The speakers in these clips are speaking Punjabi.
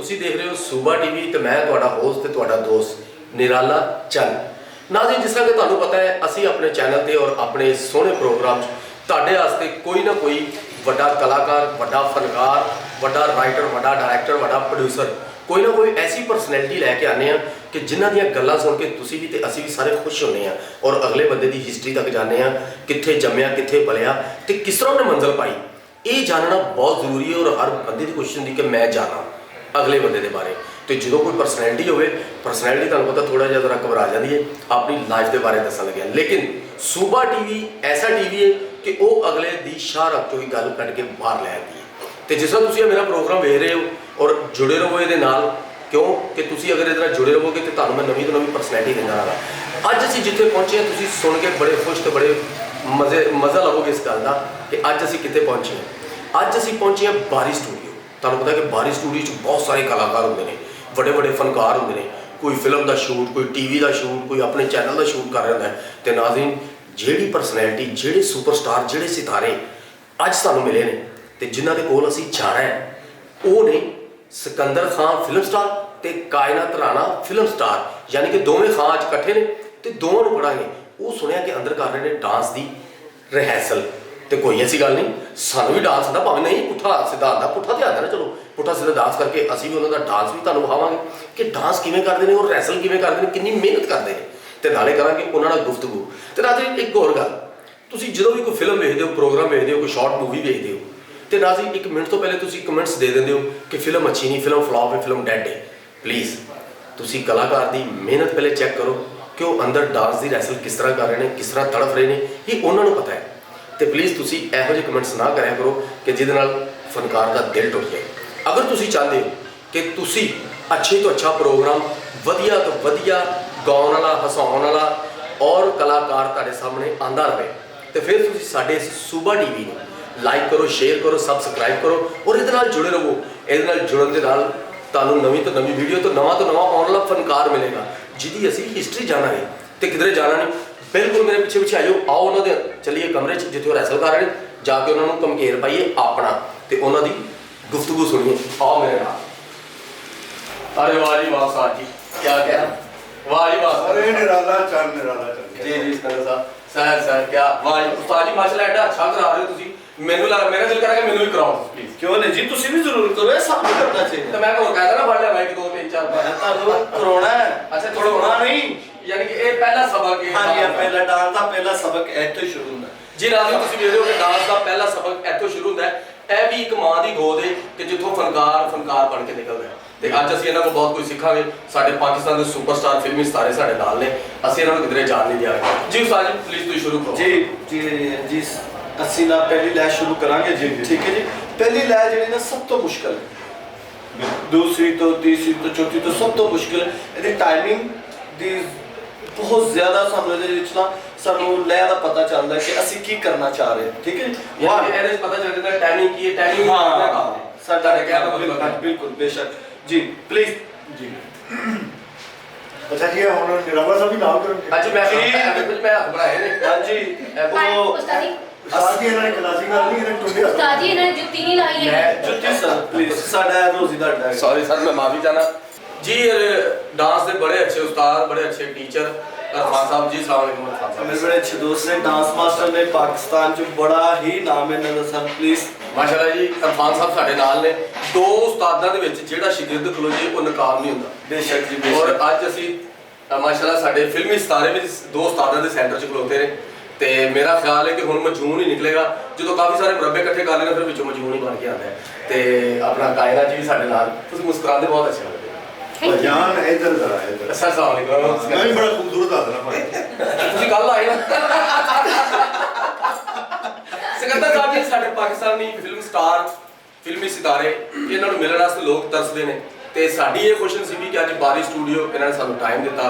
ਤੁਸੀਂ ਦੇਖ ਰਹੇ ਹੋ ਸੂਬਾ ਟੀਵੀ ਤੇ ਮੈਂ ਤੁਹਾਡਾ ਹੋਸਟ ਤੇ ਤੁਹਾਡਾ ਦੋਸਤ ਨਿਰਾਲਾ ਚੰਦ। ਨਾਜ਼ਰੀਨ, ਜਿਸ ਤਰ੍ਹਾਂ ਕਿ ਤੁਹਾਨੂੰ ਪਤਾ ਹੈ, ਅਸੀਂ ਆਪਣੇ ਚੈਨਲ ਤੇ ਔਰ ਆਪਣੇ ਸੋਹਣੇ ਪ੍ਰੋਗਰਾਮ 'ਚ ਤੁਹਾਡੇ ਵਾਸਤੇ ਕੋਈ ਨਾ ਕੋਈ ਵੱਡਾ ਕਲਾਕਾਰ, ਵੱਡਾ ਫਨਕਾਰ, ਵੱਡਾ ਰਾਈਟਰ, ਵੱਡਾ ਡਾਇਰੈਕਟਰ, ਵੱਡਾ ਪ੍ਰੋਡਿਊਸਰ, ਕੋਈ ਨਾ ਕੋਈ ਐਸੀ ਪਰਸਨੈਲਿਟੀ ਲੈ ਕੇ ਆਉਂਦੇ ਹਾਂ ਕਿ ਜਿਨ੍ਹਾਂ ਦੀਆਂ ਗੱਲਾਂ ਸੁਣ ਕੇ ਤੁਸੀਂ ਵੀ ਤੇ ਅਸੀਂ ਵੀ ਸਾਰੇ ਖੁਸ਼ ਹੁੰਦੇ ਹਾਂ ਔਰ ਅਗਲੇ ਬੰਦੇ ਦੀ ਹਿਸਟਰੀ ਤੱਕ ਜਾਂਦੇ ਹਾਂ, ਕਿੱਥੇ ਜੰਮਿਆ, ਕਿੱਥੇ ਪਲਿਆ ਤੇ ਕਿਸ ਤਰ੍ਹਾਂ ਉਹਨੇ ਮੰਜ਼ਿਲ ਪਾਈ। ਇਹ ਜਾਣਨਾ ਬਹੁਤ ਜ਼ਰੂਰੀ ਹੈ ਔਰ ਹਰ ਬੰਦੇ ਦੀ ਕੋਸ਼ਿਸ਼ ਹੁੰਦੀ ਕਿ ਮੈਂ ਜਾਣਾ ਅਗਲੇ ਬੰਦੇ ਦੇ ਬਾਰੇ। ਤੇ ਜਦੋਂ ਕੋਈ ਪਰਸਨੈਲਿਟੀ ਹੋਵੇ, ਪਰਸਨੈਲਿਟੀ ਤੁਹਾਨੂੰ ਪਤਾ ਥੋੜਾ ਜਿਹਾ ਜ਼ਰਾ ਘਬਰਾ ਜਾਂਦੀ ਹੈ ਆਪਣੀ ਲਾਈਫ ਦੇ ਬਾਰੇ ਦੱਸਣ ਲੱਗਿਆ। ਲੇਕਿਨ ਸੂਬਾ ਟੀਵੀ ਐਸਾ ਟੀਵੀ ਹੈ ਕਿ ਉਹ ਅਗਲੇ ਦੀ ਸ਼ਾਹ ਰੱਖ ਚੋਂ ਹੀ ਗੱਲ ਕੱਢ ਕੇ ਬਾਹਰ ਲੈ ਆਉਂਦੀ ਹੈ। ਤੇ ਜਿਸ ਤਰ੍ਹਾਂ ਤੁਸੀਂ ਇਹ ਮੇਰਾ ਪ੍ਰੋਗਰਾਮ ਵੇਖ ਰਹੇ ਹੋ ਔਰ ਜੁੜੇ ਰਹੋ ਇਹਦੇ ਨਾਲ, ਕਿਉਂ ਕਿ ਤੁਸੀਂ ਅਗਰ ਇਹਦੇ ਨਾਲ ਜੁੜੇ ਰਹੋਗੇ ਤੇ ਤੁਹਾਨੂੰ ਮੈਂ ਨਵੀਂ ਤੋਂ ਨਵੀਂ ਪਰਸਨੈਲਿਟੀ ਦਿੰਦਾ ਰਹਾਂਗਾ। ਅੱਜ ਅਸੀਂ ਜਿੱਥੇ ਪਹੁੰਚੇ ਹਾਂ, ਤੁਸੀਂ ਸੁਣ ਕੇ ਬੜੇ ਖੁਸ਼ ਤੇ ਬੜੇ ਮਜ਼ਾ ਲਵੋਗੇ ਇਸ ਗੱਲ ਦਾ ਕਿ ਅੱਜ ਅਸੀਂ ਕਿੱਥੇ ਪਹੁੰਚੇ ਹਾਂ। ਅੱਜ ਅਸੀਂ ਪਹੁੰਚੇ ਹਾਂ ਬਾਰੀ ਸਟੂਡੀਓ। ਤੁਹਾਨੂੰ ਪਤਾ ਕਿ ਬਾਰੀ ਸਟੂਡੀਓ 'ਚ ਬਹੁਤ ਸਾਰੇ ਕਲਾਕਾਰ ਹੁੰਦੇ ਨੇ, ਵੱਡੇ ਵੱਡੇ ਫਨਕਾਰ ਹੁੰਦੇ ਨੇ। ਕੋਈ ਫਿਲਮ ਦਾ ਸ਼ੂਟ, ਕੋਈ ਟੀਵੀ ਦਾ ਸ਼ੂਟ, ਕੋਈ ਆਪਣੇ ਚੈਨਲ ਦਾ ਸ਼ੂਟ ਕਰ ਰਿਹਾ ਹੁੰਦਾ ਹੈ। ਤੇ ਨਾਜ਼ਰੀਨ, ਜਿਹੜੀ ਪਰਸਨੈਲਿਟੀ, ਜਿਹੜੇ ਸੁਪਰਸਟਾਰ, ਜਿਹੜੇ ਸਿਤਾਰੇ ਅੱਜ ਤੁਹਾਨੂੰ ਮਿਲੇ ਨੇ ਤੇ ਜਿਨ੍ਹਾਂ ਦੇ ਕੋਲ ਅਸੀਂ ਜਾਣਾ ਹੈ, ਉਹ ਨੇ ਸਿਕੰਦਰ ਖਾਨ ਫਿਲਮ ਸਟਾਰ ਤੇ ਕਾਇਨਾਤ ਰਾਣਾ ਫਿਲਮ ਸਟਾਰ। ਯਾਨੀ ਕਿ ਦੋਵੇਂ ਖਾਂ ਅੱਜ ਇਕੱਠੇ ਨੇ ਤੇ ਦੋਵਾਂ ਨੂੰ ਪੜਾਂਗੇ। ਉਹ ਸੁਣਿਆ ਕਿ ਅੰਦਰ ਕਰ ਰਹੇ ਨੇ ਡਾਂਸ ਦੀ ਰਿਹਰਸਲ। ਤੇ ਕੋਈ ਐਸੀ ਗੱਲ ਨਹੀਂ, ਸਾਨੂੰ ਵੀ ਡਾਂਸ ਆਉਂਦਾ, ਭਾਵੇਂ ਨਹੀਂ ਪੁੱਠਾ ਸਿੱਧਾ ਆਉਂਦਾ, ਪੁੱਠਾ ਤੇ ਆਉਂਦਾ ਨਾ, ਚਲੋ ਪੁੱਠਾ ਸਿੱਧਾ ਡਾਂਸ ਕਰਕੇ ਅਸੀਂ ਵੀ ਉਹਨਾਂ ਦਾ ਡਾਂਸ ਵੀ ਤੁਹਾਨੂੰ ਵਿਖਾਵਾਂਗੇ ਕਿ ਡਾਂਸ ਕਿਵੇਂ ਕਰਦੇ ਨੇ ਔਰ ਰਿਹਰਸਲ ਕਿਵੇਂ ਕਰਦੇ ਨੇ, ਕਿੰਨੀ ਮਿਹਨਤ ਕਰਦੇ ਨੇ। ਤੇ ਨਾਲੇ ਕਰਾਂਗੇ ਉਹਨਾਂ ਨਾਲ ਗੁਫ਼ਤਗੂ। ਤੇ ਨਾਜ਼ਰੀਨ, ਇੱਕ ਹੋਰ ਗੱਲ, ਤੁਸੀਂ ਜਦੋਂ ਵੀ ਕੋਈ ਫਿਲਮ ਵੇਖਦੇ ਹੋ, ਪ੍ਰੋਗਰਾਮ ਵੇਖਦੇ ਹੋ, ਕੋਈ ਸ਼ਾਰਟ ਮੂਵੀ ਵੇਖਦੇ ਹੋ ਤੇ ਨਾਜ਼ਰੀਨ, 1 ਮਿੰਟ ਤੋਂ ਪਹਿਲੇ ਤੁਸੀਂ ਕਮੈਂਟਸ ਦੇ ਦਿੰਦੇ ਹੋ ਕਿ ਫਿਲਮ ਅੱਛੀ ਨਹੀਂ, ਫਿਲਮ ਫਲॉप ਹੈ, ਫਿਲਮ ਡੈਡ ਹੈ। ਪਲੀਜ਼ ਤੁਸੀਂ ਕਲਾਕਾਰ ਦੀ ਮਿਹਨਤ ਪਹਿਲੇ ਚੈੱਕ ਕਰੋ ਕਿ ਉਹ ਅੰਦਰ ਡਾਂਸ ਦੀ ਰਿਹਰਸਲ ਕਿਸ ਤਰ੍ਹਾਂ ਕਰ ਰਹੇ ਨੇ, ਕਿਸ ਤਰ੍ਹਾਂ ਤੜਫ ਰਹੇ ਨੇ, ਇਹ ਉਹਨਾਂ ਨੂੰ ਪਤਾ ਹੈ। ਤੇ ਪਲੀਜ਼ ਤੁਸੀਂ ਇਹੋ ਜਿਹੇ ਕਮੈਂਟਸ ਨਾ ਕਰਿਆ ਕਰੋ ਕਿ ਜਿਹਦੇ ਨਾਲ ਫਨਕਾਰ ਦਾ ਦਿਲ ਟੁੱਟ ਜਾਏ। ਅਗਰ ਤੁਸੀਂ ਚਾਹੁੰਦੇ ਹੋ ਕਿ ਤੁਸੀਂ ਅੱਛੇ ਤੋਂ ਅੱਛਾ ਪ੍ਰੋਗਰਾਮ, ਵਧੀਆ ਤੋਂ ਵਧੀਆ ਗਾਉਣ ਵਾਲਾ, ਹਸਾਉਣ ਵਾਲਾ ਔਰ ਕਲਾਕਾਰ ਤੁਹਾਡੇ ਸਾਹਮਣੇ ਆਉਂਦਾ ਰਹੇ, ਤੇ ਫਿਰ ਤੁਸੀਂ ਸਾਡੇ ਸੂਬਾ ਟੀਵੀ ਨੂੰ ਲਾਈਕ ਕਰੋ, ਸ਼ੇਅਰ ਕਰੋ, ਸਬਸਕ੍ਰਾਈਬ ਕਰੋ ਔਰ ਇਹਦੇ ਨਾਲ ਜੁੜੇ ਰਹੋ। ਇਹਦੇ ਨਾਲ ਜੁੜਨ ਦੇ ਨਾਲ ਤੁਹਾਨੂੰ ਨਵੀਂ ਤੋਂ ਨਵੀਂ ਵੀਡੀਓ ਤੋਂ ਨਵਾਂ ਆਉਣ ਵਾਲਾ ਫਨਕਾਰ ਮਿਲੇਗਾ ਜਿਹਦੀ ਅਸੀਂ ਹਿਸਟਰੀ ਜਾਣਾਂਗੇ ਤੇ ਕਿਧਰੇ ਜਾਣਾ ਨਹੀਂ। ਬਿਲਕੁਲ ਮੇਰੇ ਪਿੱਛੇ ਪਿੱਛੇ ਆਇਓ, ਆਓ ਉਹਨਾਂ ਦੇ ਚੱਲੀਏ ਕਮਰੇ 'ਚ ਜਿੱਥੇ ਉਹ ਰਿਹਰਸਲ ਕਰ ਰਹੇ ਨੇ, ਜਾ ਕੇ ਉਹਨਾਂ ਨੂੰ ਧਮਕੇਰ ਪਾਈਏ ਆਪਣਾ ਤੇ ਉਹਨਾਂ ਦੀ ਗੁਫ਼ਤਗੂ ਸੁਣੀਏ। ਆਓ ਮੇਰੇ ਨਾਲ। ਅਰੇ ਵਾਹ ਜੀ ਵਾਹ ਸਾਹ ਜੀ, ਕਿਆ ਕਹਿਣਾ, ਵਾਹ ਜੀ ਵਾਹ। अरे निराला चंद, निराला चंद जी जी सर क्या वाह जी उस्ताद जी, माशाल्लाह एडा अच्छा करा रहे हो तुसी। मेनू लगा मेरा दिल करेगा मेनू भी कराओ प्लीज। क्यों नहीं जी, तुसी भी जरूर करो, ये सब भी करना चाहिए। तो मैं को कहता ना पढ़ लिया भाई 2 3 4 मैं तो करोना है। अच्छा थोड़ा होना नहीं, यानी कि ये पहला सबक है। हां जी, पहला डांस का पहला सबक ਇੱਥੋਂ ਸ਼ੁਰੂ ਹੁੰਦਾ जी। नाज़रीन, तुसी ਵੇਖ ਰਹੇ ਹੋ ਕਿ ਡਾਂਸ ਦਾ ਪਹਿਲਾ ਸਬਕ ਇੱਥੋਂ ਸ਼ੁਰੂ ਹੁੰਦਾ ਹੈ। ਇਹ ਵੀ ਇੱਕ ਮਾਂ ਦੀ ਗੋਦ ਹੈ ਕਿ ਜਿੱਥੋਂ ਫਨਕਾਰ ਬਣ ਕੇ ਨਿਕਲਦਾ ਹੈ। ਤੇ ਅੱਜ ਅਸੀਂ ਇਹਨਾਂ ਕੋਲ ਬਹੁਤ ਕੁਝ ਸਿੱਖਾਂਗੇ। ਸਾਡੇ ਪਾਕਿਸਤਾਨ ਦੇ ਸੁਪਰਸਟਾਰ ਫਿਲਮੀ ਸਿਤਾਰੇ ਸਾਡੇ ਨਾਲ ਨੇ, ਅਸੀਂ ਇਹਨਾਂ ਨੂੰ ਕਿਧਰੇ ਜਾਣ ਨਹੀਂ ਦਿਆਂਗੇ। ਜੀ ਉਸਤਾਦ ਜੀ, ਪਲੀਜ਼ ਤੁਸੀਂ ਸ਼ੁਰੂ ਕਰੋ। ਜੀ ਅਸੀਂ ਨਾ ਪਹਿਲੀ ਲੈ ਸ਼ੁਰੂ ਕਰਾਂਗੇ ਜੀ। ਠੀਕ ਹੈ ਜੀ। ਪਹਿਲੀ ਲੈ ਜਿਹੜੀ ਨਾ ਸਭ ਤੋਂ ਮੁਸ਼ਕਲ ਹੈ, ਦੂਸਰੀ ਤੋਂ ਤੀਸਰੀ ਤੋਂ ਚੌਥੀ ਤੋਂ ਸਭ ਤੋਂ ਮੁਸ਼ਕਲ ਹੈ। ਇਹਦੀ ਟਾਈਮਿੰਗ ਦੀ ਬਹੁਤ ਜ਼ਿਆਦਾ ਸਾਨੂੰ ਇਹਦੇ ਵਿੱਚ ਨਾ ਸਾਨੂੰ ਲੈ ਦਾ ਪਤਾ ਚੱਲਦਾ ਕਿ ਅਸੀਂ ਕੀ ਕਰਨਾ ਚਾਹ ਰਹੇ ਹਾਂ। ਠੀਕ ਹੈ ਜੀ। ਯਾਨੀ ਇਹਦੇ ਪਤਾ ਚੱਲ ਜਾਂਦਾ ਟਾਈਮਿੰਗ ਕੀ ਹੈ, ਟਾਈਮਿੰਗ ਕਿੰਨਾ ਕੰਮ ਹੈ ਸਾਡਾ ਕਹਿ ਦਾ ਬਿਲਕੁਲ ਬੇਸ਼ੱਕ ਜੀ। ਪਲੀਜ਼ ਜੀ। अच्छा जी, हम निराला साहब भी नाम करेंगे। ਅੱਜ ਮੈਂ ਹੱਥ ਬਣਾਏ ਨੇ। हाँ जी, वो उस्ताद जी, उस्ताद जी इन्होंने क्लासिकल नहीं, इन्होंने टुंडे उस्ताद जी इन्होंने जुत्ती नहीं लाई है। जुत्ती सर प्लीज, साडा रोजी दा अड्डा है। सॉरी सर, मैं माफी चाहना जी। डांस के बड़े अच्छे उस्ताद, बड़े अच्छे टीचर इरफान साहब जी। अस्सलाम वालेकुम इरफान साहब। मेरे बड़े अच्छे दोस्त ने, डांस मास्टर ने, पाकिस्तान च बड़ा ही नाम है इन्हां दा सर। प्लीज माशाल्लाह जी, इरफान साहब साडे नाल ने। 2 उस्तादां दे विच जेड़ा शागिर्द खलो जी वो नाकाम नहीं हुंदा। बेशक जी, और बेशक। अज असी माशाल्लाह साडे फिल्मी सितारे भी 2 उस्तादां दे सेंटर च खलोते ने। ते मेरा ख्याल है कि हुण मजमून ही निकलेगा। जो काफ़ी सारे मुरब्बे इकट्ठे कर लेने फिर विचों मजमून ही बन के आता है। ते अपना कायरा जी भी साडे नाल, तुसीं मुस्कुराते बहुत अच्छे लगदे हो। जान इधर जरा इधर। अस्सलाम वालेकुम। मैं भी बड़ा खूबसूरत हंसना पाया। ਤੁਸੀਂ ਕੱਲ ਆਏ ਨਾ। ਸਿਕੰਦਰ ਸਾਹਿਬ ਜੀ ਸਾਡੇ ਪਾਕਿਸਤਾਨੀ ਫਿਲਮ ਸਟਾਰ, ਫਿਲਮੀ ਸਿਤਾਰੇ, ਇਹਨਾਂ ਨੂੰ ਮਿਲਣ ਵਾਸਤੇ ਲੋਕ ਤਰਸਦੇ ਨੇ ਤੇ ਸਾਡੀ ਇਹ ਕੋਸ਼ਿਸ਼ ਸੀ ਵੀ ਕਿ ਅੱਜ ਬਾਰੀ ਸਟੂਡੀਓ ਇਹਨਾਂ ਨੇ ਸਾਨੂੰ ਟਾਈਮ ਦਿੱਤਾ।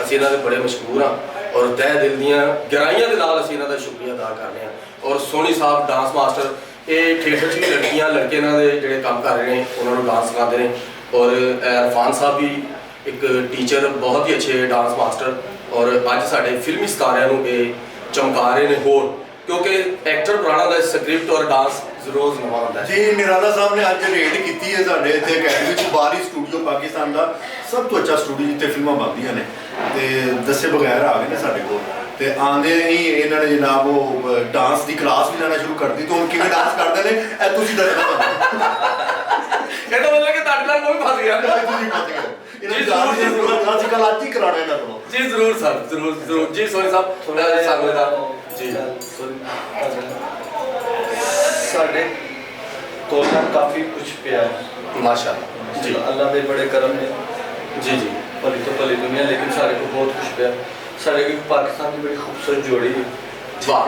ਅਸੀਂ ਇਹਨਾਂ ਦੇ ਬੜੇ ਮਸ਼ਕੂਰ ਹਾਂ ਔਰ ਤਹਿ ਦਿਲ ਦੀਆਂ ਗਹਿਰਾਈਆਂ ਦੇ ਨਾਲ ਅਸੀਂ ਇਹਨਾਂ ਦਾ ਸ਼ੁਕਰੀਆ ਅਦਾ ਕਰਦੇ ਹਾਂ। ਔਰ ਸੋਨੀ ਸਾਹਿਬ ਡਾਂਸ ਮਾਸਟਰ, ਇਹ ਥੀਏਟਰ 'ਚ ਵੀ ਲੜਕੀਆਂ ਲੜਕੇ ਇਹਨਾਂ ਦੇ ਜਿਹੜੇ ਕੰਮ ਕਰ ਰਹੇ ਨੇ ਉਹਨਾਂ ਨੂੰ ਡਾਂਸ ਸਿਖਾਉਂਦੇ ਨੇ। ਔਰ ਇਰਫਾਨ ਸਾਹਿਬ ਵੀ ਇੱਕ ਟੀਚਰ, ਬਹੁਤ ਹੀ ਅੱਛੇ ਡਾਂਸ ਮਾਸਟਰ। ਔਰ ਅੱਜ ਸਾਡੇ ਫਿਲਮੀ ਸਿਤਾਰਿਆਂ ਨੂੰ ਇਹ ਚਮਕਾ ਰਹੇ ਨੇ ਹੋਰ, ਕਿਉਂਕਿ ਐਕਟਰ ਬਣਾਉਣਾ ਦਾ ਸਕ੍ਰਿਪਟ ਔਰ ਡਾਂਸ ਰੋਜ਼ ਨਵਾਂ ਹੁੰਦਾ ਹੈ। ਜੀ ਨਿਰਾਲਾ ਸਾਹਿਬ ਨੇ ਅੱਜ ਰੇਡ ਕੀਤੀ ਹੈ ਸਾਡੇ ਇੱਥੇ ਅਕੈਡਮੀ ਚ, ਬਾਹਰੀ ਸਟੂਡੀਓ ਪਾਕਿਸਤਾਨ ਦਾ ਸਭ ਤੋਂ ਅੱਛਾ ਸਟੂਡੀਓ ਜਿੱਥੇ ਫਿਲਮਾਂ ਬਣਦੀਆਂ ਨੇ, ਤੇ ਦੱਸੇ ਬਗੈਰ ਆ ਗਏ ਨੇ ਸਾਡੇ ਕੋਲ। ਤੇ ਆਂਦੇ ਹੀ ਇਹਨਾਂ ਨੇ ਜਨਾਬ ਉਹ ਡਾਂਸ ਦੀ ਕਲਾਸ ਵੀ ਲੈਣਾ ਸ਼ੁਰੂ ਕਰਤੀ। ਤੇ ਹੁਣ ਕਿਵੇਂ ਡਾਂਸ ਕਰਦੇ ਨੇ ਇਹ ਤੁਸੀਂ ਦੱਸਣਾ ਇਹਦਾ ਮਤਲਬ ਕਿ ਤੁਹਾਡੇ ਨਾਲ ਕੋਈ ਫਸ ਗਿਆ। ਤੁਸੀਂ ਪਤਾ ਕਰੋ ਇਹਨਾਂ ਦੀ ਡਾਂਸ ਦੀ ਜ਼ਰੂਰਤ ਅੱਜ ਕੱਲ੍ਹ ਅੱਜ ਹੀ ਕਰਾਉਣਾ ਇਹਨਾਂ ਕੋਲੋਂ। ਜੀ ਜ਼ਰੂਰ ਸਰ, ਜ਼ਰੂਰ ਜ਼ਰੂਰ ਜੀ। ਸੋਨੀ ਸਾਹਿਬ ਸਾਨੂੰ ਦਾ ਜੀ ਸਾਡੇ ਕੋਲ ਨਾ ਕਾਫੀ ਕੁਝ ਪਿਆ ਹੈ ਮਾਸ਼ਾਅੱਲਾ ਜੀ। ਅੱਲਾ ਦੇ ਬੜੇ ਕਰਮ ਨੇ ਜੀ ਜੀ ਭਲੀ ਤੋਂ ਭਲੀ ਦੁਨੀਆ, ਲੇਕਿਨ ਸਾਡੇ ਕੋਲ ਬਹੁਤ ਕੁਝ ਪਿਆ। ਸਾਡੇ ਕੋਲ ਪਾਕਿस्तान ਦੀ ਬੜੀ ਖੂਬਸੂਰਤ ਜੋੜੀ ਹੈ। ਵਾਹ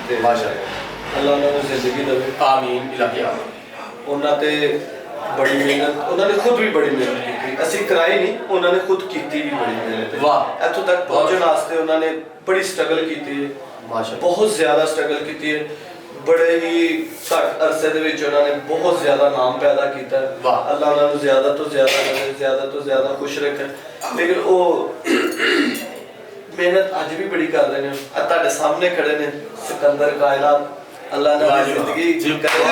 ਤੇ ਮਾਸ਼ਾਅੱਲਾ, ਅੱਲਾ ਉਹਨਾਂ ਨੂੰ ਜ਼ਿੰਦਗੀ ਦੇਵੇ। ਆਮੀਨ ਇਲਾਹੀ ਆਮੀਨ। ਉਹਨਾਂ ਤੇ ਬੜੀ ਮਿਹਨਤ, ਉਹਨਾਂ ਨੇ ਖੁਦ ਵੀ ਬੜੀ ਮਿਹਨਤ ਕੀਤੀ। ਅਸੀਂ ਕਰਾਈ ਨਹੀਂ, ਉਹਨਾਂ ਨੇ ਖੁਦ ਕੀਤੀ ਵੀ ਬੜੀ ਮਿਹਨਤ। ਵਾਹ। ਇੱਥੋਂ ਤੱਕ ਪਹੁੰਚਣ ਵਾਸਤੇ ਉਹਨਾਂ ਨੇ ਬੜੀ ਸਟਰਗਲ ਕੀਤੀ ਹੈ, ਮਾਸ਼ਾਅੱਲਾ ਬਹੁਤ ਜ਼ਿਆਦਾ ਸਟਰਗਲ ਕੀਤੀ ਹੈ। ਬੜੇ ਹੀ ਘੱਟ ਅਰਸੇ ਦੇ ਵਿੱਚ ਉਹਨਾਂ ਨੇ ਬਹੁਤ ਜ਼ਿਆਦਾ ਨਾਮ ਪੈਦਾ ਕੀਤਾ। ਵਾਹ। ਅੱਲਾ ਉਹਨਾਂ ਨੂੰ ਜ਼ਿਆਦਾ ਤੋਂ ਜ਼ਿਆਦਾ ਕਰੇ, ਜ਼ਿਆਦਾ ਤੋਂ ਜ਼ਿਆਦਾ ਖੁਸ਼ ਰੱਖੇ। ਲੇਕਿਨ ਉਹ ਮਿਹਨਤ ਅੱਜ ਵੀ ਬੜੀ ਕਰਦੇ ਨੇ। ਅੱਜ ਤੁਹਾਡੇ ਸਾਹਮਣੇ ਖੜੇ ਨੇ ਸਿਕੰਦਰ ਕਾਇਨਾਤ। ਅੱਲਾ ਇਹਨਾਂ ਦੀ ਜ਼ਿੰਦਗੀ ਜੀ ਕਰੇ,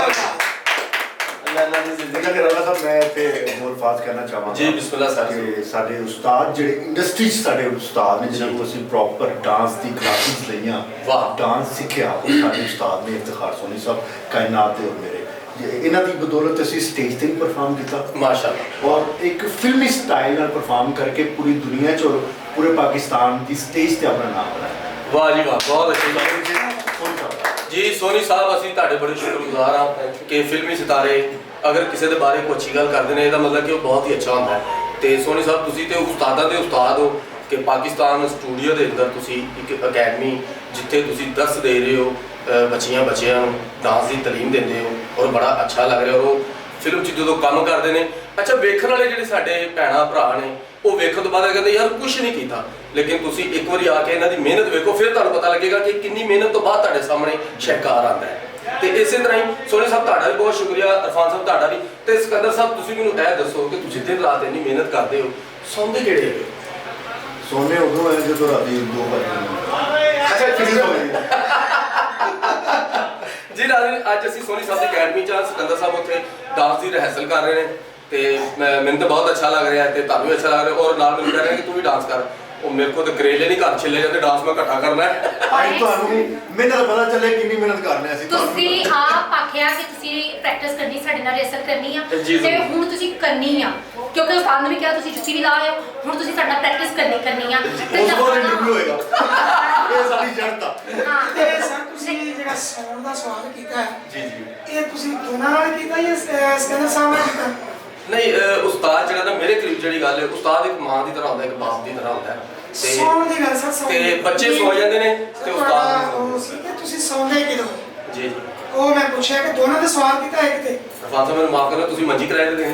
ਅੱਲਾ ਇਹਨਾਂ ਦੀ ਜ਼ਿੰਦਗੀ ਦੇਖੋ ਨਿਰਾਲਾ ਸਾਹਿਬ ਮੈਂ ਇੱਥੇ ਹੋਰ ਫਾਸ ਕਰਨਾ ਚਾਹਾਂਗਾ ਜੀ ਬਿਸਮਿਲ੍ਲਾ ਸਰ। ਕਿ ਸਾਡੇ ਉਸਤਾਦ ਜਿਹੜੇ ਇੰਡਸਟਰੀ 'ਚ ਸਾਡੇ ਉਸਤਾਦ ਨੇ ਜਿਹਨਾਂ ਕੋਲ ਅਸੀਂ ਪ੍ਰੋਪਰ ਡਾਂਸ ਦੀ ਕਲਾਸਿਸ ਲਈਆਂ, ਵਾਹ। ਡਾਂਸ ਸਿੱਖਿਆ, ਉਹ ਸਾਡੇ ਉਸਤਾਦ ਨੇ ਇਫਤਿਖਾਰ ਸੋਨੀ ਸਾਹਿਬ ਕਾਇਨਾਤ ਦੇ ਔਰ ਮੇਰੇ। ਇਹਨਾਂ ਦੀ ਬਦੌਲਤ ਅਸੀਂ ਸਟੇਜ ਤੇ ਵੀ ਪਰਫਾਰਮ ਕੀਤਾ ਮਾਸ਼ਾਅੱਲਾ, ਔਰ ਇੱਕ ਫਿਲਮੀ ਸਟਾਈਲ ਨਾਲ ਪਰਫਾਰਮ ਕਰਕੇ ਪੂਰੀ ਦੁਨੀਆ 'ਚ ਔਰ ਪੂਰੇ ਪਾਕਿਸਤਾਨ ਦੀ ਸਟੇਜ ਤੇ ਆਪਣਾ ਨਾਮ ਬਣਾਇਆ। ਵਾਹ ਜੀ ਵਾਹ, ਬਹੁਤ ਅੱਛੀ ਗੱਲ ਜੀ। ਸੋਨੀ ਸਾਹਿਬ ਅਸੀਂ ਤੁਹਾਡੇ ਬੜੇ ਸ਼ੁਕਰਗੁਜ਼ਾਰ ਹਾਂ ਕਿ ਫਿਲਮੀ ਸਿਤਾਰੇ ਅਗਰ ਕਿਸੇ ਦੇ ਬਾਰੇ ਕੋਈ ਅੱਛੀ ਗੱਲ ਕਰਦੇ ਨੇ ਇਹਦਾ ਮਤਲਬ ਕਿ ਉਹ ਬਹੁਤ ਹੀ ਅੱਛਾ ਹੁੰਦਾ ਹੈ। ਤੇ ਸੋਨੀ ਸਾਹਿਬ ਤੁਸੀਂ ਤੇ ਉਸਤਾਦਾਂ ਦੇ ਉਸਤਾਦ ਹੋ ਕਿ ਪਾਕਿਸਤਾਨ ਸਟੂਡੀਓ ਦੇ ਅੰਦਰ ਤੁਸੀਂ ਇੱਕ ਅਕੈਡਮੀ ਜਿੱਥੇ ਤੁਸੀਂ ਦਰਸ ਦੇ ਰਹੇ ਹੋ ਬੱਚਿਆਂ ਨੂੰ ਡਾਂਸ ਦੀ ਤਾਲੀਮ ਦਿੰਦੇ ਹੋ ਔਰ ਬੜਾ ਅੱਛਾ ਲੱਗ ਰਿਹਾ। ਔਰ ਉਹ ਫਿਲਮ 'ਚ ਜਦੋਂ ਕੰਮ ਕਰਦੇ ਨੇ, ਅੱਛਾ ਵੇਖਣ ਵਾਲੇ ਜਿਹੜੇ ਸਾਡੇ ਭੈਣਾਂ ਭਰਾ ਨੇ ਉਹ ਵੇਖਣ ਤੋਂ ਬਾਅਦ ਇਹ ਕਹਿੰਦੇ ਯਾਰ ਕੁਛ ਨਹੀਂ ਕੀਤਾ, ਲੇਕਿਨ ਤੁਸੀਂ ਇੱਕ ਵਾਰੀ ਆ ਕੇ ਇਹਨਾਂ ਦੀ ਮਿਹਨਤ ਵੇਖੋ, ਫਿਰ ਤੁਹਾਨੂੰ ਪਤਾ ਲੱਗੇਗਾ ਕਿ ਕਿੰਨੀ ਮਿਹਨਤ ਤੋਂ ਬਾਅਦ ਤੁਹਾਡੇ ਸਾਹਮਣੇ ਸ਼ਹਿਕਾਰ ਆਉਂਦਾ ਹੈ। ਤੇ ਇਸੇ ਤਰ੍ਹਾਂ ਹੀ ਸੋਨੀ ਸਾਹਿਬ ਤੁਹਾਡਾ ਵੀ ਬਹੁਤ ਸ਼ੁਕਰੀਆ, ਇਰਫਾਨ ਸਾਹਿਬ ਤੁਹਾਡਾ ਵੀ। ਤੇ ਸਿਕੰਦਰ ਸਾਹਿਬ ਤੁਸੀਂ ਮੈਨੂੰ ਇਹ ਦੱਸੋ ਕਿ ਤੁਸੀਂ ਦਿਨ ਰਾਤ ਇੰਨੀ ਮਿਹਨਤ ਕਰਦੇ ਹੋ, ਸੌਂਦੇ ਕਿਹੜੇ ਹੈਗੇ? ਸੋਨੇ ਉਦੋਂ ਹੈ ਜਦੋਂ ਰਾਤੀ 2 ਵਜੇ। ਅੱਛਾ ਜੀ ਰਾਜਨ, ਅੱਜ ਅਸੀਂ ਸੋਨੀ ਸਾਹਿਬ ਦੀ ਅਕੈਡਮੀ 'ਚ ਸਿਕੰਦਰ ਸਾਹਿਬ ਉੱਥੇ ਡਾਂਸ ਦੀ ਰਿਹਰਸਲ ਕਰ ਰਹੇ ਨੇ ਤੇ ਮੈਨੂੰ ਤਾਂ ਬਹੁਤ ਅੱਛਾ ਲੱਗ ਰਿਹਾ ਤੇ ਤੁਹਾਨੂੰ ਵੀ ਅੱਛਾ ਲੱਗ ਰਿਹਾ। ਔਰ ਨਾਲ ਮੈਨੂੰ ਕਹਿ ਰਹੇ ਕਿ ਤੂੰ ਵੀ ਡਾਂਸ ਕਰ। ਉਹ ਮੇਰੇ ਕੋਲ ਤਾਂ ਕਰੇਲੇ ਨਹੀਂ ਘਰ ਛਿੱਲੇ ਜਾਂਦੇ, ਡਾਂਸ ਮੈਂ ਇਕੱਠਾ ਕਰਨਾ ਹੈ। ਅੱਜ ਤੁਹਾਨੂੰ ਮਿਹਨਤ ਪਤਾ ਚੱਲੇ ਕਿੰਨੀ ਮਿਹਨਤ ਕਰਨੇ ਅਸੀਂ। ਤੁਸੀਂ ਆਪ ਆਖਿਆ ਕਿ ਤੁਸੀਂ ਪ੍ਰੈਕਟਿਸ ਕਰਨੀ, ਸਾਡੇ ਨਾਲ ਰਿਹਰਸਲ ਕਰਨੀ ਆ ਜੀ, ਤੇ ਹੁਣ ਤੁਸੀਂ ਕਰਨੀ ਆ, ਕਿਉਂਕਿ ਉਸਤਾਦ ਨੇ ਵੀ ਕਿਹਾ ਤੁਸੀਂ ਜੁੱਤੀ ਵੀ ਲਾ ਆਏ ਹੋ, ਹੁਣ ਤੁਸੀਂ ਸਾਡੇ ਨਾਲ ਪ੍ਰੈਕਟਿਸ ਕਰਨੀ ਆ। ਤੇ ਉਸ ਤੋਂ ਇੰਟਰਵਿਊ ਹੋਏਗਾ। ਇਹ ਸਾਡੀ ਜੜਤ ਆ। ਹਾਂ ਤੇ ਸਰ ਤੁਸੀਂ ਜਿਹੜਾ ਸੌਣ ਦਾ ਸਵਾਲ ਕੀਤਾ ਹੈ, ਜੀ ਜੀ ਇਹ ਤੁਸੀਂ ਦੋਨਾਂ ਨਾਲ ਕੀਤਾ ਜਾਂ ਸਿਕੰਦਰ ਸਾਹਿਬ ਨਾਲ ਕੀਤਾ? ਨਹੀਂ, ਉਸਤਾਦ ਜਿਹੜਾ ਨਾ ਮੇਰੇ ਕਰੀਬ ਜਿਹੜੀ ਗੱਲ ਹੈ, ਉਸਤਾਦ ਇੱਕ ਮਾਂ ਦੀ ਤਰ੍ਹਾਂ ਹੁੰਦਾ, ਇੱਕ ਬਾਪ ਦੀ ਤਰ੍ਹਾਂ ਹੁੰਦਾ ਹੈ। ਸੌਣ ਦੀ ਗੱਲ ਸਰ, ਸੌਣ ਤੇ ਦੀ। ਬੱਚੇ ਸੌ ਜਾਂਦੇ ਨੇ ਤੇ ਉਸਤਾਦ ਉਹ ਸੀ ਕਿ ਤੁਸੀਂ ਸੌਂਦੇ ਕਿਦੋਂ? ਜੀ ਜੀ। ਉਹ ਮੈਂ ਪੁੱਛਿਆ ਕਿ ਦੋਨਾਂ ਦੇ ਸਵਾਲ ਕੀਤਾ ਇੱਕ ਤੇ। ਇਰਫਾਨ ਸਾਹਿਬ ਮੈਨੂੰ ਮਾਫ ਕਰਨਾ, ਤੁਸੀਂ ਮੰਜੀ ਕਿਰਾਏ ਤੇ ਦੇਣੀ।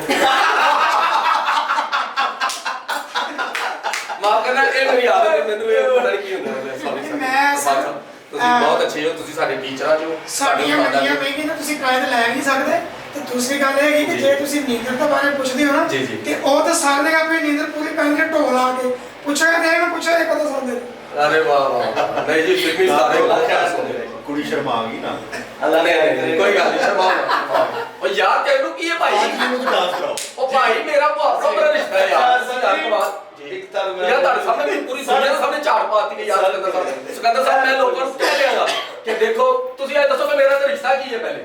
ਮਾਫ ਕਰਨਾ, ਇਹ ਮੇਰੀ ਆਦਤ ਹੈ, ਮੈਨੂੰ ਇਹ ਪਤਾ ਨਹੀਂ ਕੀ ਹੁੰਦਾ ਹੈ। Sorry sir. ਮੈਂ ਸਰ, ਤੁਸੀਂ ਬਹੁਤ ਅੱਛੇ ਹੋ, ਤੁਸੀਂ ਸਾਡੇ ਟੀਚਰਾਂ ਜੋ ਸਾਡੀਆਂ ਮੰਨੀਆਂ ਪਈਆਂ ਨਾ, ਤੁਸੀਂ ਕਾਇਦ ਲੈ ਨਹੀਂ ਸਕਦੇ। ਤੇ ਦੂਸਰੀ ਗੱਲ ਇਹ ਹੈ ਕਿ ਜੇ ਤੁਸੀਂ ਨੀਂਦਰ ਦੇ ਬਾਰੇ ਪੁੱਛਦੇ ਹੋ ਨਾ, ਜੀ, ਜੀ। ਤੇ ਉਹ ਤਾਂ ਸਾਰ ਦੇਗਾ ਆਪਣੀ ਨੀਂਦਰ ਪੂਰੀ ਪੈਂਦੇ ਢੋਲ ਆ ਕੇ ਪੁੱਛਿਆ ਤੇ ਮੈਂ ਪੁੱਛਿਆ ਇਹ ਕਦੋਂ ਸੌਂਦੇ? ਅਰੇ ਵਾਹ ਵਾਹ, ਨਹੀਂ ਜੀ ਫਿਲਮੀ ਸਾਰੇ ਕੁੜੀ ਸ਼ਰਮਾ ਆ ਗਈ ਨਾ। ਅੱਲਾ ਨੇ ਕੋਈ ਗੱਲ ਨਹੀਂ, ਸ਼ਰਮਾਓ ਨਾ। ਉਹ ਯਾਰ ਤੈਨੂੰ ਕੀ ਹੈ ਭਾਈ? ਮੈਨੂੰ ਡਾਂਸ ਕਰਾਓ। ਉਹ ਭਾਈ ਮੇਰਾ ਭਾਪਾ ਮੇਰਾ ਰਿਸ਼ਤਾ ਹੈ ਯਾਰ। ਇੱਕ ਤਾਂ ਮੈਂ ਯਾਰ ਤੁਹਾਡੇ ਸਾਹਮਣੇ ਵੀ ਪੂਰੀ ਦੁਨੀਆ ਦੇ ਸਾਹਮਣੇ ਝਾੜ ਪਾਤੀ ਕਿ ਯਾਰ ਸਿਕੰਦਰ ਸਾਹਿਬ। ਸਿਕੰਦਰ ਸਾਹਿਬ ਮੈਂ ਲੋਕਾਂ ਨੂੰ ਕਹਿ ਦਿਆਂਗਾ ਕਿ ਦੇਖੋ ਤੁਸੀਂ ਇਹ ਦੱਸੋ ਕਿ ਮੇਰਾ ਤਾਂ ਰਿਸ਼ਤਾ ਕੀ ਹੈ ਪਹਿਲੇ।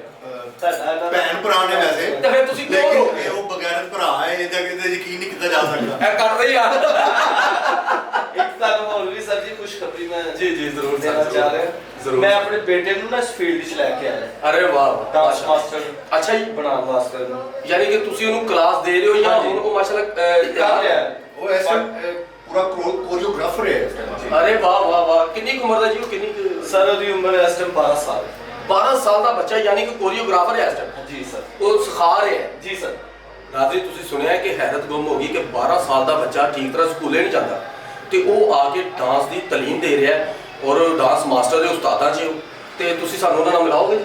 ਭੈਣ ਭਰਾ ਨੇ ਵੈਸੇ, ਤੇ ਫਿਰ ਤੁਸੀਂ ਕਿਉਂ ਰੋ ਲੇਕਿਨ ਉਹ ਬਗੈਰਤ ਭਰਾ ਹੈ, ਇਹਦਾ ਕਿਤੇ ਯਕੀਨ ਨਹੀਂ ਕੀਤਾ ਜਾ ਸਕਦਾ। ਇਹ ਕਰ ਰਹੀ ਯਾਰ। ਇੱਕ ਤਾਂ ਮੌਲਵੀ ਸਰ ਜੀ ਖੁਸ਼ਖਬਰੀ ਮੈਂ ਜੀ ਜੀ ਜ਼ਰੂਰ ਦੇਣਾ ਚਾਹ ਰਿਹਾ। ਜ਼ਰੂਰ। ਮੈਂ ਆਪਣੇ ਬੇਟੇ ਨੂੰ ਨਾ ਇਸ ਫੀਲਡ 'ਚ ਲੈ ਕੇ ਆਇਆ, ਅਰੇ ਵਾਹ ਵਾਹ, ਡਾਂਸ ਮਾਸਟਰ ਅੱਛਾ ਜੀ। ਬਣਾਉਣ ਵਾਸਤੇ ਨੂੰ ਯਾਨੀ ਕਿ ਤੁਸੀਂ ਉਹਨੂੰ ਕਲਾਸ ਦੇ ਰਹੇ ਹੋ ਜਾਂ ਹੁਣ ਉਹ ਮਾਸ਼ਾਅੱਲਾ ਕਰ ਰਿਹਾ। ਉਹ ਐਸਾ ਪੂਰਾ ਕੋਰੀਓਗ੍ਰਾਫਰ ਹੈ ਇਸ ਟਾਈਮ। ਅਰੇ ਵਾਹ ਵਾਹ ਵਾਹ, ਕਿੰਨੀ ਕੁ ਉਮਰ ਦਾ ਜੀ ਉਹ? ਕਿੰਨੀ ਕੁ? ਸਰ ਉਹਦੀ ਉਮਰ ਇਸ ਟਾਈਮ 12 ਸਾਲ ਹੈ। 12 ਸਾਲ ਦਾ ਬੱਚਾ ਯਾਨੀ ਕਿ ਕੋਰੀਓਗ੍ਰਾਫਰ ਹੈ ਇਸ ਟਾਈਮ। ਜੀ ਸਰ। ਉਹ ਸਿਖਾ ਰਿਹਾ ਹੈ। ਜੀ ਸਰ। ਰਾਜ਼ੀ ਤੁਸੀਂ ਸੁਣਿਆ ਕਿ ਹੈਰਤ ਗੁੰਮ ਹੋ ਗਈ ਕਿ 12 ਸਾਲ ਦਾ ਬੱਚਾ ਠੀਕ ਤਰ੍ਹਾਂ ਸਕੂਲੇ ਨਹੀਂ ਜਾਂਦਾ ਤੇ ਉਹ ਆ ਕੇ ਡਾਂਸ ਦੀ ਤਾਲੀਮ ਦੇ ਰਿਹਾ ਹੈ ਔਰ ਡਾਂਸ ਮਾਸਟਰ ਦੇ ਉਸਤਾਦਾਂ 'ਚ ਹੋ ਤੇ ਤੁਸੀਂ ਸਾਨੂੰ ਉਹਨਾਂ ਨਾਲ ਮਿਲਾਓਗੇ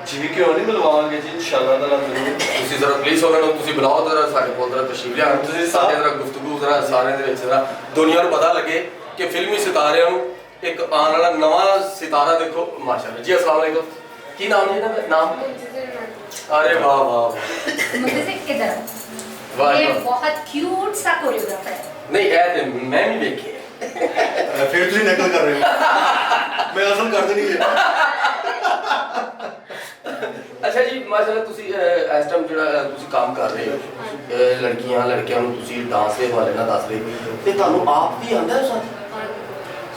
ਜੀ? ਕਿਉਂ ਨਹੀਂ ਮਿਲਵਾਵਾਂਗੇ ਜੀ, ਇਨਸ਼ਾਅੱਲਾ ਤਾਲਾ ਜ਼ਰੂਰ। ਤੁਸੀਂ ਜ਼ਰਾ ਪਲੀਜ਼ ਉਹਨਾਂ ਨੂੰ ਤੁਸੀਂ ਬੁਲਾਓ, ਜ਼ਰਾ ਸਾਡੇ ਕੋਲ ਜ਼ਰਾ ਤਸ਼ਰੀਫ ਲਿਆਉਣ, ਤੁਸੀਂ ਸਾਡੇ ਜ਼ਰਾ ਗੁਫ਼ਤਗੂ ਜ਼ਰਾ ਸਾਰਿਆਂ ਦੇ ਵਿੱਚ ਜ਼ਰਾ ਦੁਨੀਆ ਨੂੰ ਪਤਾ ਲੱਗੇ ਕਿ ਫਿਲਮੀ ਸਿਤਾਰਿਆਂ ਨੂੰ ਇੱਕ ਆਉਣ ਵਾਲਾ ਨਵਾਂ ਸਿਤਾਰਾ ਦੇਖੋ। ਮਾਸ਼ਾਅੱਲਾ ਜੀ। ਅਸਲਾਮ ਵਾਲੇਕੁਮ, ਕੀ ਨਾਮ ਹੈ ਇਹਦਾ? ਨਾਮ अरे वाह वाह वाह। मुझे से इधर वाह, ये वाह। बहुत क्यूट सा कोरियोग्राफर है। नहीं ऐ ते मैं भी देखे ਫਿਰ ਤੁਸੀਂ ਨਕਲ ਕਰ ਰਹੇ ਹੋ ਮੈਂ ਅਸਲ ਕਰ ਦੇਣੀ ਹੈ ਅੱਛਾ ਜੀ ਮਾਸ਼ਾਅੱਲਾ ਤੁਸੀਂ ਇਸ ਟਾਈਮ ਜਿਹੜਾ ਤੁਸੀਂ ਕੰਮ ਕਰ ਰਹੇ ਹੋ ਲੜਕੀਆਂ ਲੜਕਿਆਂ ਨੂੰ ਤੁਸੀਂ ਡਾਂਸ ਦੇ ਹਵਾਲੇ ਨਾਲ ਦੱਸ ਰਹੇ ਤੇ ਤੁਹਾਨੂੰ ਆਪ ਵੀ ਆਉਂਦਾ ਹੈ ਸਾਥ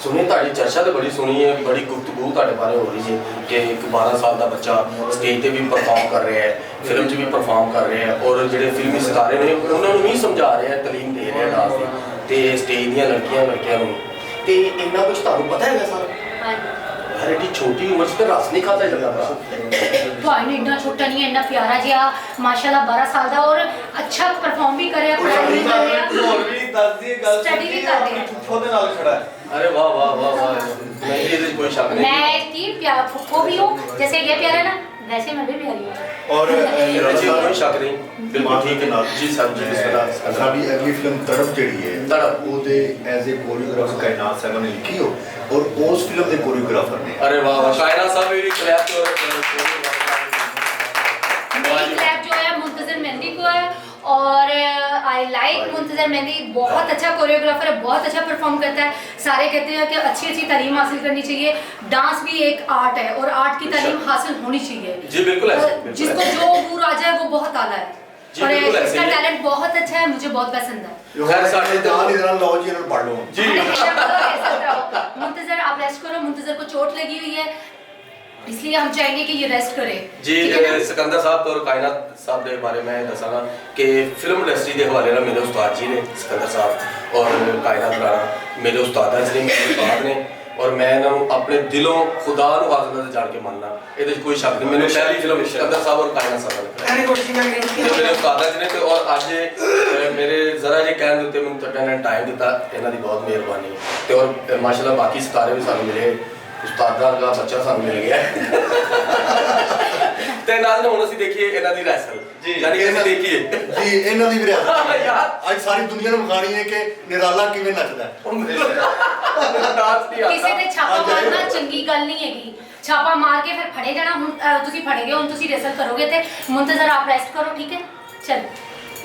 ਸੁਣੀ ਤੁਹਾਡੀ ਚਰਚਾ ਤੇ ਬੜੀ ਸੁਣੀ ਹੈ ਬੜੀ ਗੁਫ਼ਤਗੂ ਤੁਹਾਡੇ ਬਾਰੇ ਹੋ ਰਹੀ ਹੈ ਕਿ ਇੱਕ 12 ਸਾਲ ਦਾ ਬੱਚਾ ਸਟੇਜ ਤੇ ਵੀ ਪਰਫਾਰਮ ਕਰ ਰਿਹਾ ਹੈ ਫਿਲਮ 'ਚ ਵੀ ਪਰਫਾਰਮ ਕਰ ਰਿਹਾ ਹੈ ਔਰ ਜਿਹੜੇ ਫਿਲਮੀ ਸਿਤਾਰੇ ਨੇ ਉਹਨਾਂ ਨੂੰ ਵੀ ਸਮਝਾ ਰਿਹਾ ਹੈ ਤਾਲੀਮ ਦੇ ਰਿਹਾ ਡਾਂਸ ਦੀ ਤੇ ਸਟੇਜ ਦੀਆਂ ਲੜਕੀਆਂ ਨੂੰ ਤੇ ਇੰਨਾ ਕੁਝ ਤੁਹਾਨੂੰ ਪਤਾ ਹੈਗਾ ਸਾਰਾ ਯਾਰ ਐਡੀ ਛੋਟੀ ਉਮਰ 'ਚ ਤਾਂ ਰਸ ਨਹੀਂ ਖਾਦਾ ਜਾਂਦਾ ਭਰਾ ਤੁਹਾਨੂੰ ਇੰਨਾ ਛੋਟਾ ਨਹੀਂ ਹੈ ਇੰਨਾ ਪਿਆਰਾ ਜਿਹਾ ਮਾਸ਼ਾਅੱਲਾ 12 ਸਾਲ ਦਾ ਔਰ ਅੱਛਾ ਪਰਫਾਰਮ ਵੀ ਕਰ ਰਿਹਾ ਪੜ੍ਹਾਈ ਵੀ ਕਰ ਰਿਹਾ ਹੋਰ ਵੀ ਦੱਸ ਦੀ ਗੱਲ Study ਵੀ ਕਰ ਰਹੇ हैं। ਉਹਦੇ ਨਾਲ ਖੜਾ ਹੈ अरे वाह वाह वाह वाह नहीं ये कोई शक नहीं मैं की प्यार फुफो भी हूँ जैसे ये प्यारा है ना वैसे मैं भी प्यारी हूँ ਔਰ जी कोई शक नहीं बिल्कुल ठीक है जी साहब जी बिस्मिल्लाह ਸਾਡੀ ਅਗਲੀ ਫਿਲਮ ਤੜਪ ਜਿਹੜੀ ਹੈ तड़प ਉਹਦੇ ਐਜ਼ ਏ ਕੋਰੀਓਗ੍ਰਾਫਰ ਕਾਇਨਾਤ ਸਾਹਿਬ ਨੇ ਲਿਖੀ ਹੋ ਔਰ ਉਸ ਫਿਲਮ ਦੇ ਕੋਰੀਓਗ੍ਰਾਫਰ ਨੇ अरे वाह वाह कायनात साहब भी क्लैप तो मेरी क्लैप जो है मुंतजर मेहंदी को है और आई लाइक मुंतजर मेहंदी बहुत अच्छा कोरियोग्राफर है बहुत अच्छा परफॉर्म करता है सारे कहते हैं कि अच्छी अच्छी तालीम हासिल करनी चाहिए डांस भी एक आर्ट है और आर्ट की तालीम हासिल होनी चाहिए जी बिल्कुल ऐसे जिसको जो अबूर आ जाए वो बहुत आला है जी, और बिल्कुल ऐसे इसका ही है। टैलेंट बहुत अच्छा है मुझे बहुत पसंद है खैर साढ़े तो ਨਾਲ ਇਹਦੇ ਨਾਲ ਲਓ ਜੀ ਇਹਨਾਂ ਨੂੰ ਪੜ ਲਓ जी मुंतजर आप रेस्ट करो मुंतजर को चोट लगी हुई है इसलिए हम चाहेंगे कि ये रेस्ट करे जी ठीक है ना? सिकंदर साहब और कायनात साहब के बारे में दसागा कि फिल्म इंडस्ट्री के हवाले ਨਾਲ मेरे उस्ताद जी ने सिकंदर साहब और कायनात राणा मेरे उस्ताद जी मेरे उस्ताद ने और मैं ਇਹਨਾਂ ਨੂੰ ਆਪਣੇ ਦਿਲੋਂ ਖੁਦਾ ਨੂੰ ਹਾਜ਼ਰ ਨਜ਼ਰ ਜਾਣ ਕੇ ਮੰਨਣਾ ਇਹਦੇ 'ਚ ਕੋਈ ਸ਼ੱਕ ਨਹੀਂ ਮੈਨੂੰ ਪਹਿਲੀ ਫਿਲਮ ਸਿਕੰਦਰ ਸਾਹਿਬ ਔਰ ਕਾਇਨਾਤ ਸਾਹਿਬ ਨੇ ਐਨੀ ਕੋਸ਼ਿਸ਼ ਇਹ ਕਰਾਂਗੇ ਮੇਰੇ ਉਸਤਾਦ ਜੀ ਨੇ ਤੇ ਔਰ ਅੱਜ ਮੇਰੇ ਜ਼ਰਾ ਜੇ ਕਹਿਣ ਦੇ ਉੱਤੇ ਮੈਨੂੰ ਤੁਹਾਡਾ ਨੇ ਟਾਈਮ ਦਿੱਤਾ ਇਹਨਾਂ ਦੀ ਬਹੁਤ ਮਿਹਰਬਾਨੀ ਤੇ ਔਰ ਮਾਸ਼ਾਅੱਲਾ ਬਾਕੀ ਸਿਤਾਰੇ ਵੀ ਸਾਨੂੰ ਮਿਲੇ ਉਸਤਾਦਾਂ ਦਾ ਬੱਚਾ ਸਾਨੂੰ ਮਿਲ ਗਿਆ ਤੇ ਨਾਲ ਹੁਣ ਅਸੀਂ ਦੇਖੀਏ ਇਹਨਾਂ ਦੀ ਰੈਸਲ ਯਾਨੀ ਕਿ ਅਸੀਂ ਦੇਖੀਏ ਜੀ ਇਹਨਾਂ ਦੀ ਵੀ ਰਿਆਸਤ ਯਾਰ ਅੱਜ ਸਾਰੀ ਦੁਨੀਆ ਨੂੰ ਵਿਖਾਣੀ ਹੈ ਕਿ ਨਿਰਾਲਾ ਕਿਵੇਂ ਨੱਚਦਾ ਹੈ ਡਾਂਸ ਦੀ ਕਿਸੇ ਤੇ ਛਾਪਾ ਅੱਜ ਆਏ ਮਾਰਨਾ ਚੰਗੀ ਗੱਲ ਨਹੀਂ ਹੈਗੀ ਛਾਪਾ ਮਾਰ ਕੇ ਫਿਰ ਫੜੇ ਜਾਣਾ ਹੁਣ ਤੁਸੀਂ ਫੜੇ ਗਏ ਹੁਣ ਤੁਸੀਂ ਰੈਸਲ ਕਰੋਗੇ ਤੇ ਮੁੰਤਜ਼ਰ ਆਪ ਰੈਸਟ ਕਰੋ ਠੀਕ ਹੈ ਚਲ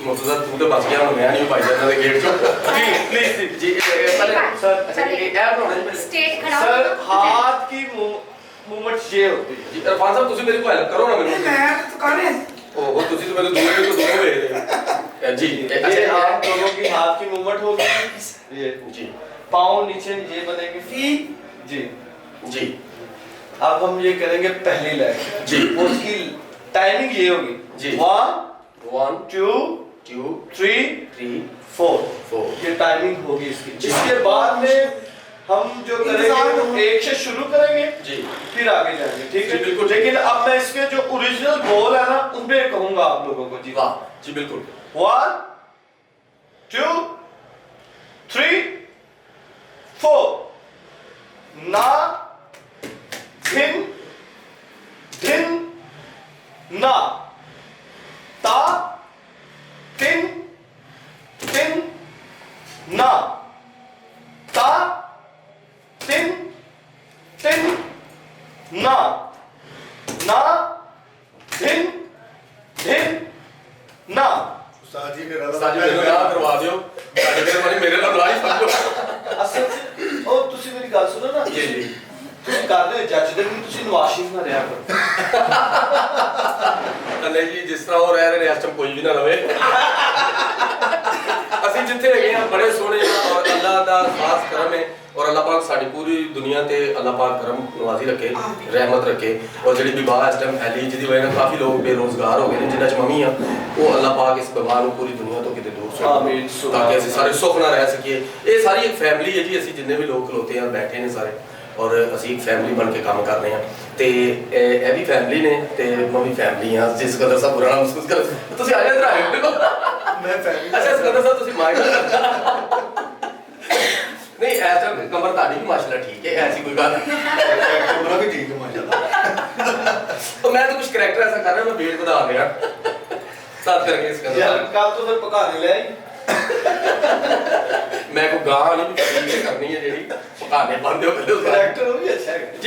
ਮੁਰਤਜ਼ਾ ਤੂੰ ਤੇ ਬਚ ਗਿਆ ਹੁਣ ਮੈਂ ਨਹੀਂ ਭਾਈ ਇਹਨਾਂ ਦੇ ਗੇਟ ਚੋਂ ਜੀ ਪਲੀਜ਼ ਜੀ ਪਹਿਲੇ ਸਰ ਅੱਛਾ ਇਹ ਬਣਾਉਣਾ ਜੀ स्टेट खड़ा सर हो। हाथ की मूवमेंट ये होती है ਜੀ ਇਰਫਾਨ ਸਾਹਿਬ ਤੁਸੀਂ ਮੇਰੀ ਕੋਈ ਹੈਲਪ ਕਰੋ ਨਾ ਮੈਨੂੰ ਮੈਂ ਤਾਂ ਕਰ ਰਿਹਾ ਉਹ ਤੁਸੀਂ ਤਾਂ ਮੈਨੂੰ ਦੂਰ ਤੋਂ ਦੂਰ ਵੇਖਦੇ ਜੀ ये आप दोनों की हाथ की मूवमेंट होगी ये जी पाँव नीचे ये बनेंगे फीट जी जी अब हम ये करेंगे पहली लैग जी। उसकी टाइमिंग ये होगी जी। 1 1 2 2 3 3 4 4 ये टाइमिंग होगी इसकी जिसके बाद में हम जो करेंगे एक से शुरू करेंगे जी फिर आगे जाएंगे ठीक जी, है बिल्कुल। लेकिन अब मैं इसके जो ओरिजिनल गोल है ना उनपे कहूंगा आप लोगों को जी वाह जी बिल्कुल 1 2 3 4 ना धिन धिन ना ता तिन तिन ना ता तिन तिन ना ना धिन धिन ना ਉਸਤਾਦ ਜੀ ਨਿਰਾਲਾ ਸਾਜੀ ਮੈਨੂੰ ਨਾ ਕਰਵਾ ਦਿਓ ਸਾਡੇ ਮੇਰੇ ਵਾਲੀ ਮੇਰੇ ਨਾਲ ਬੁਲਾਈ ਸਮਝੋ ਅਸਲ ਚ ਉਹ ਤੁਸੀਂ ਮੇਰੀ ਗੱਲ ਸੁਣੋ ਨਾ ਜੀ ਜੀ ਤੁਸੀਂ ਕਰਦੇ ਹੋ ਜੱਜ ਦੇ ਵੀ ਤੁਸੀਂ ਨਵਾਸ਼ਿਸ਼ ਨਾ ਰਿਹਾ ਕਰੋ ਨਹੀਂ ਜੀ ਜਿਸ ਤਰ੍ਹਾਂ ਉਹ ਰਹਿ ਰਹੇ ਨੇ ਇਸ ਟਾਈਮ ਕੋਈ ਵੀ ਨਾ ਰਵੇ ਅਸੀਂ ਜਿੱਥੇ ਹੈਗੇ ਆ ਬੜੇ ਸੋਹਣੇ ਔਰ ਅੱਲਾਹ ਦਾ ਖਾਸ ਕਰਮ ਹੈ ਔਰ ਅੱਲਾਹ ਪਾਕ ਸਾਡੀ ਪੂਰੀ ਦੁਨੀਆ ਤੇ ਅੱਲਾਹ ਪਾਕ ਕਰਮ ਨਵਾਜ਼ੀ ਰੱਖੇ ਰਹਿਮਤ ਰੱਖੇ ਔਰ ਜਿਹੜੀ ਵਿਵਾਹ ਇਸ ਟਾਈਮ ਫੈਲੀ ਜਿਹਦੀ ਵਜ੍ਹਾ ਨਾਲ ਕਾਫੀ ਲੋਕ ਬੇਰੋਜ਼ਗਾਰ ਹੋ ਗਏ ਨੇ ਜਿਨ੍ਹਾਂ ਚ ਮਮੀ ਆ ਉਹ ਅੱਲਾਹ ਪਾਕ ਇਸ ਵਿਵਾਹ ਨੂੰ ਪੂਰੀ ਦੁਨੀਆ ਤੋਂ ਕਿਤੇ ਦੂਰ ਆਮੀਨ। ਤਾਂ ਕਿ ਅਸੀਂ ਸਾਰੇ ਸੁੱਖ ਨਾਲ ਰਹਿ ਸਕੀਏ ਇਹ ਸਾਰੀ ਇੱਕ ਫੈਮਿਲੀ ਹੈ ਜੀ ਅਸੀਂ ਜਿੰਨੇ ਵੀ ਲੋਕ ਖਲੋਤੇ ਆ ਬੈਠੇ ਨੇ ਸਾਰੇ ਔਰ ਅਸੀਂ ਇੱਕ ਫੈਮਿਲੀ ਬਣ ਕੇ ਕੰਮ ਕਰ ਰਹੇ ਹਾਂ ਤੇ ਇਹ ਵੀ ਫੈਮਿਲੀ ਨੇ ਤੇ ਮੈਂ ਵੀ ਫੈਮਿਲੀ ਆ ਜਿਸ ਕਦਰ ਸਭ ਬੁਰਾ ਨਾ ਮਹਿਸੂਸ ਕਰ ਤੁਸੀਂ ਆ ਜਾਂਦੇ ਰਹੇ ਦੇਖੋ ਮੈਂ ਫੈਮਿਲੀ ਅੱਛਾ ਸਕਦਰ ਸਾਹਿਬ ਤੁਸੀਂ ਮਾਈਂਡ ਨਹੀਂ ਐਸਾ ਕਮਰ ਤੁਹਾਡੀ ਵੀ ਮਾਸ਼ਾਅੱਲਾ ਠੀਕ ਹੈ ਐਸੀ ਕੋਈ ਗੱਲ ਨਹੀਂ ਕਮਰਾ ਵੀ ਠੀਕ ਹੈ ਮਾਸ਼ਾਅੱਲਾ तो मैं तो कुछ करैक्टर ऐसा कर रहा हूँ मैं वेट बता रहा साथ करके इसका यार कल तो फिर पकाने ले आई मैं को गां नहीं भी करनी है जेडी पकाने बंद हो गए उसका कैरेक्टर भी अच्छा है जी